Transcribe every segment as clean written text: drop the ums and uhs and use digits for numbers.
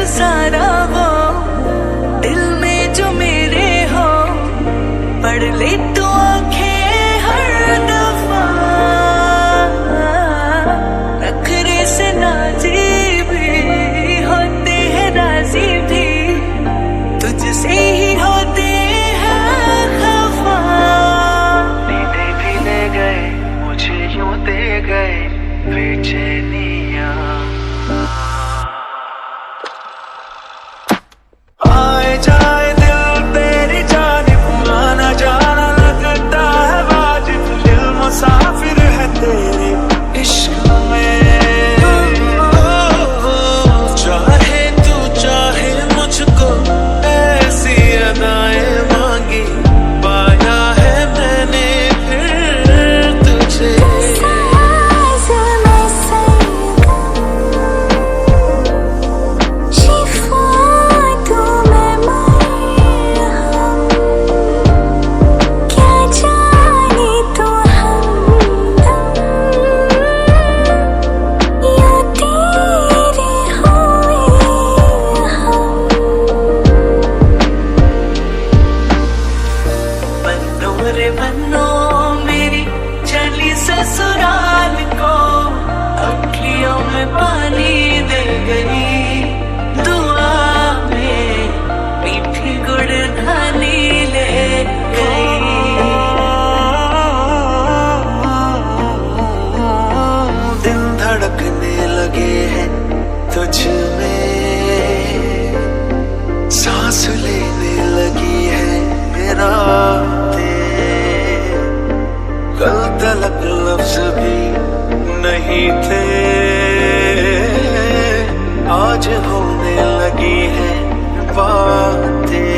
सारा वो दिल में जो मेरे हो, पढ़ ले तू आंखें हर दफा, नखरे से नाजी भी होते हैं, राजी भी तुझसे ही होते हैं खफा। नींदें भी ले गए मुझे यूं दे गए बेचैनियां, आए जाए दिल तेरी जानिब, आना जाना लगता है वाजिब, दिल मुसाफिर है तेरे इश्क में। चाहे तू चाहे मुझको ऐसी अदाएं मांगी, पाया है मैंने फिर तुझे। बनो मेरी चली ससुराल को, अखियों में पानी दे गई, दुआ में मीठी गुड़धानी ले गई। दिल धड़कने लगे हैं तुझ में, सांस लेने लगी है मेरा, कल तलक लफ्ज भी नहीं थे, आज होने लगी है बातें।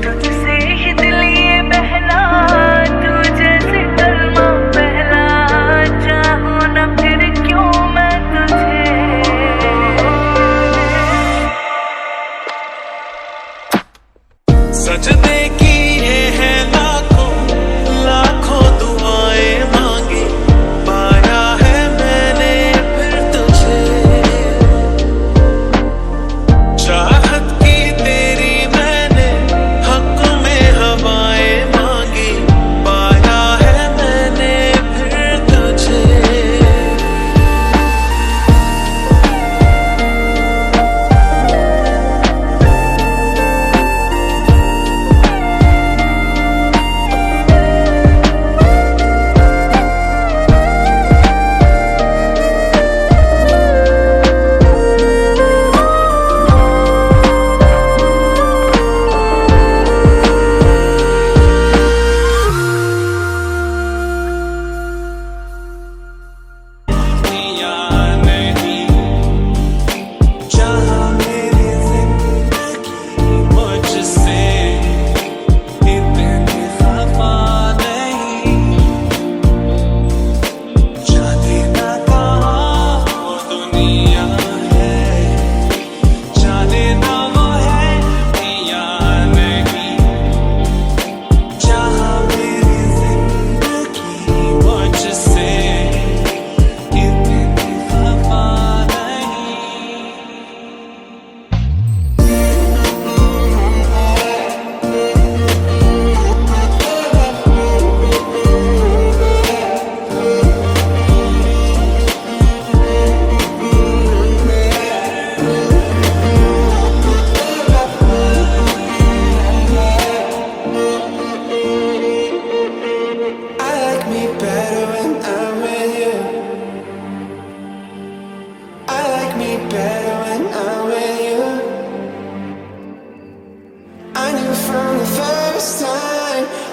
तुझसे ही दिल ये बहला, तू जैसे कलमा पहला, चाहूं न फिर क्यों मैं तुझे। सजदे किए हैं लाखों दुआएं मांगी, पाया है मैंने फिर तुझे। चाहत की तेरी मैंने हक में हवाएं मांगी, पाया है मैंने फिर तुझे।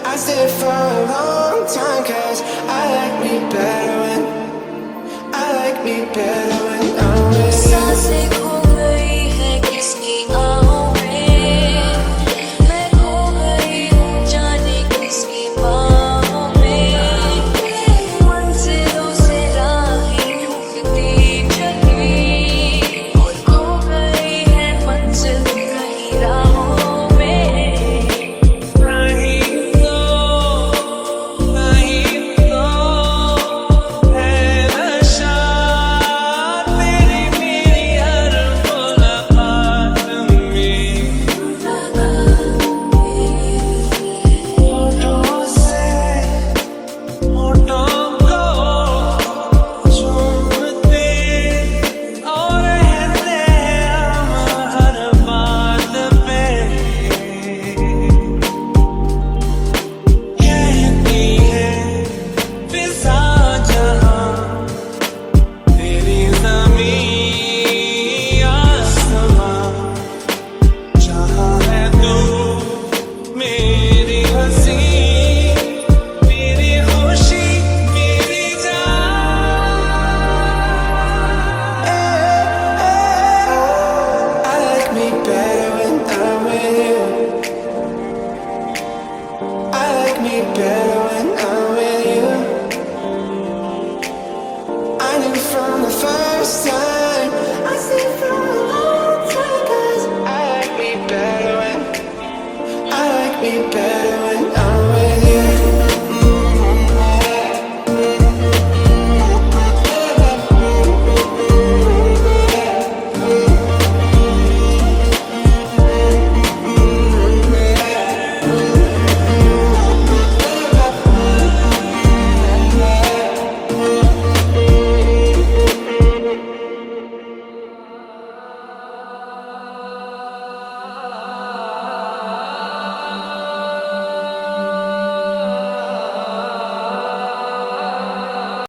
I stayed for a long time, cause I like me better when I'm with you. be better.